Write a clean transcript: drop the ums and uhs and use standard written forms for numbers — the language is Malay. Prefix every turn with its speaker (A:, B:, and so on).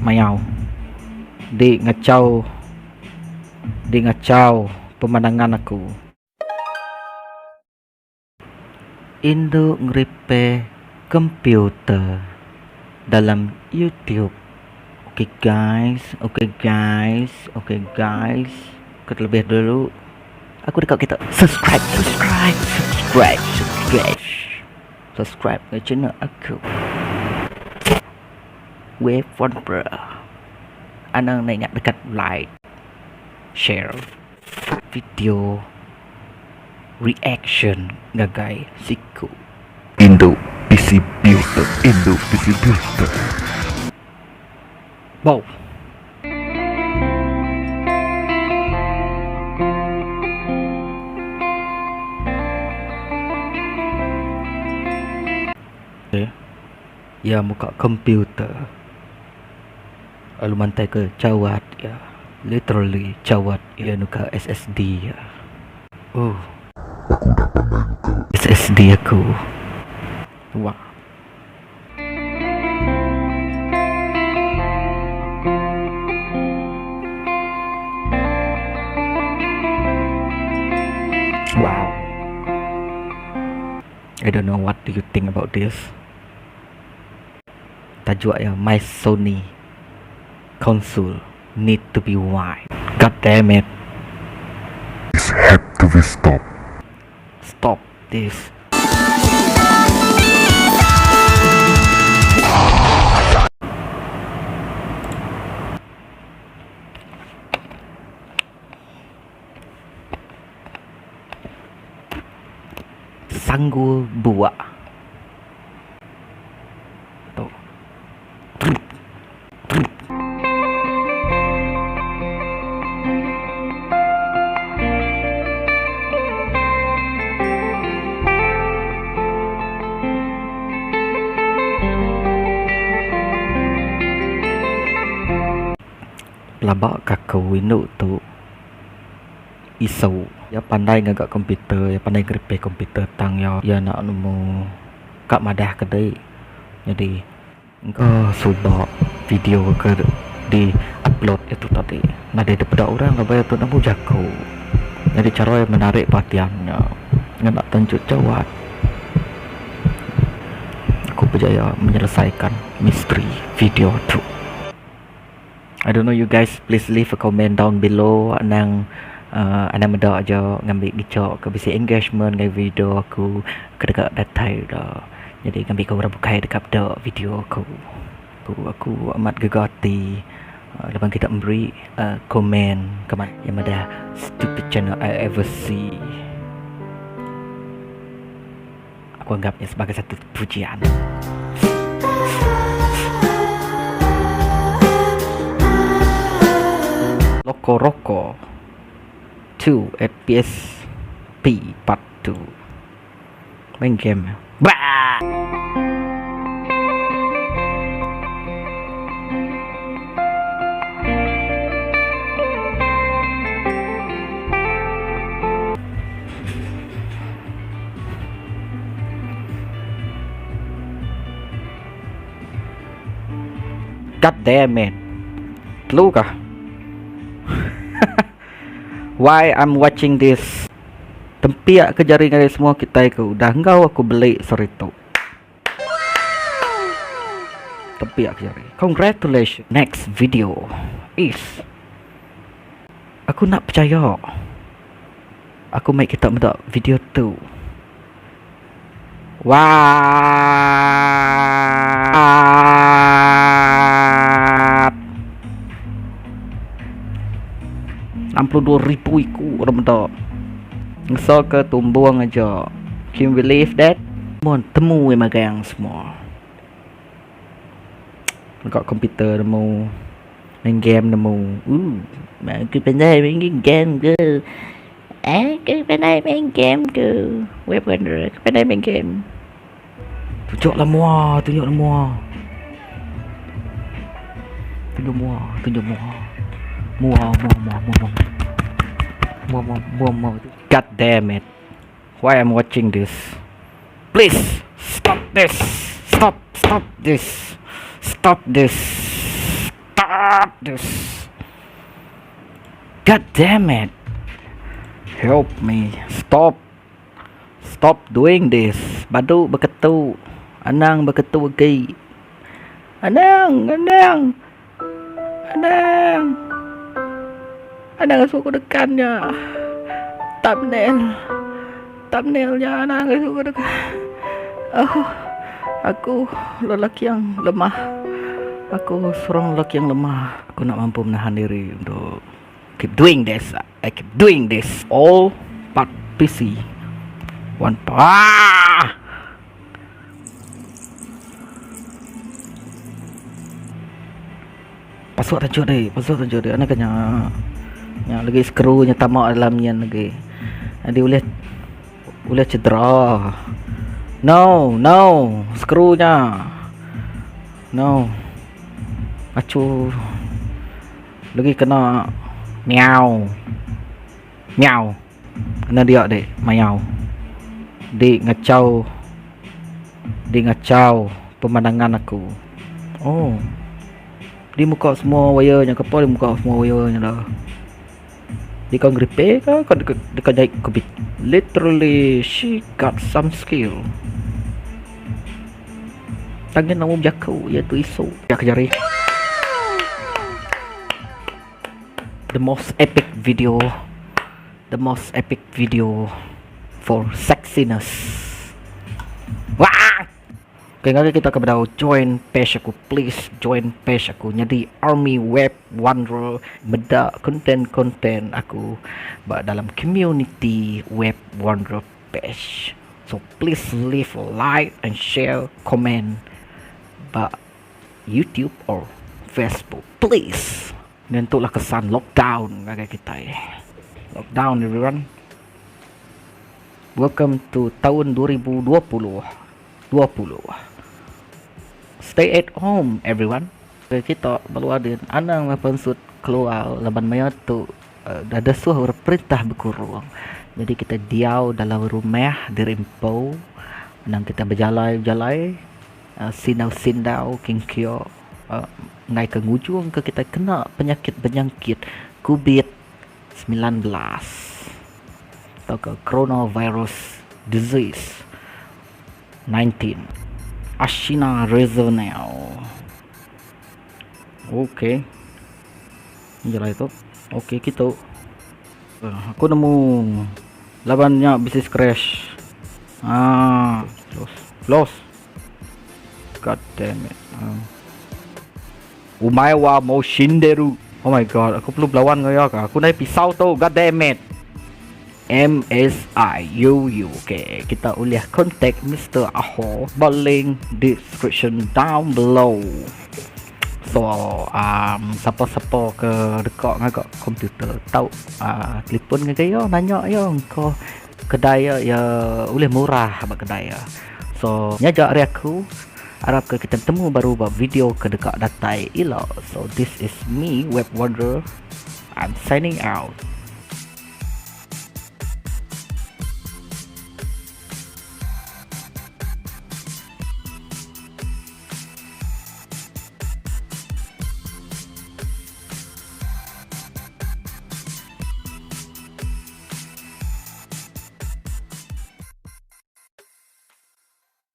A: mayau di ngacau pemandangan aku. Indo ngeripe komputer dalam YouTube. Oke guys, terlebih dulu aku dekat kita subscribe ke channel aku. Wave one bro. Ana nak ingat dekat like, share video reaction gagai siku.
B: Indo PC Builder.
A: Wow. Ya muka komputer. Lalu mantai ke cawat ya. Literally cawat ya nuka SSD ya. Oh. SSD aku. Wah. Wow. I don't know what do you think about this. Tajuk ya, my Sony console need to be wide. God damn it.
B: This have to be stopped.
A: Stop this. Sanggul buat tuh. Labak kakak Windows tu isau ya pandai ngagak komputer, ya pandai repair komputer tang ya nak nemu kak madah kedai. Jadi engkau subak video ke di upload itu tadi nada daripada orang lebih tu nak jago. Jadi cara yang menarik perhatiannya nak tunjuk jawab. Aku berjaya menyelesaikan misteri video tu. I don't know you guys, please leave a comment down below nang anda muda aja ngambil gicok ke bisi engagement dengan video aku ke dekat detail dah. Jadi ngambil kau bukai dekat dah video aku amat gegati lepas kita memberi komen keman yang ada stupid channel I ever see. Aku anggapnya sebagai satu pujian. Roko 2 at PSP Part 2 main game. Bah! God damn it. Lu kah? Why I'm watching this? Tempiak ke jaringan semua kita ke. Dah engkau aku beli sorry tu. Tempiak ke jari. Congratulations. Next video is aku nak percaya. Aku make kita minta video tu. Wah. 62,000 ikut orang betul. Ngesal ke tumbuang aja. Can you believe that? Mohon temu yang semua. Dekat komputer nemu, main game nemu. Aku pandai main game ke? Aku pandai main game ke? Web wonder, aku pandai main game. Tunjuklah mua. God damn it. Why I'm watching this? Please stop this. Stop this. God this. God damn it. Help me. Stop doing this. Badu beketu. Anang beketu lagi. Anang. Anang suka dekannya. Thumbnailnya Anang suka dekan. Oh, aku lelaki yang lemah. Aku seorang lelaki yang lemah. Aku nak mampu menahan diri untuk keep doing this. I keep doing this. All part PC. One part. Pasuk tajuk deh. Anak kena yang lagi skrunya tamak dalamnya lagi. Jadi boleh cedera. No, skrunya. No. Acu. Lagi kena miau. Kena dia dek, mayau. Dia ngacau pemandangan aku. Oh. Dia muka semua wayarnya, kepala dia muka semua wayarnya dah. Dia kan repair ke? Dekat naik kubit. Literally, she got some skill. Tangan nama berjaku, iaitu isu. Jak jari. The most epic video for sexiness. Wah! Okay, ngayon kita kepada join page aku. Please join page aku. Jadi Army Web Wanderer beda konten aku dalam community Web Wanderer page. So please leave a like and share, comment YouTube or Facebook. Please. Nentuklah kesan lockdown kayak kita Lockdown everyone. Welcome to tahun 2020. Stay at home everyone. Kita baru ada anang mapansut keluar laban maya tu ada suara perintah berkurang. Jadi kita diau dalam rumah dirimpau. Nang kita berjalai sindau kingkio ngai ke ngujung ke kita kena penyakit COVID-19 atau ke coronavirus disease 19 Ashina Rezonel. Okay, jalan itu. Okay, kita aku nemu labannya bisnis crash. Close. God damn it. Umaewa mau shinderu. Oh my god, aku perlu berlawan kaya kah? Aku naik pisau tu. God damn it. MSIUU. Okay, kita boleh contact Mr. Aho. Link description down below. So, siapa-siapa ke dekat ngagak komputer tahu telefon ngagak nanya kau kedai ya boleh murah abang kedai ya. So, nyajak hari aku harap ke kita temu baru buat video ke dekat datai elok. So this is me Web Wanderer. I'm signing out.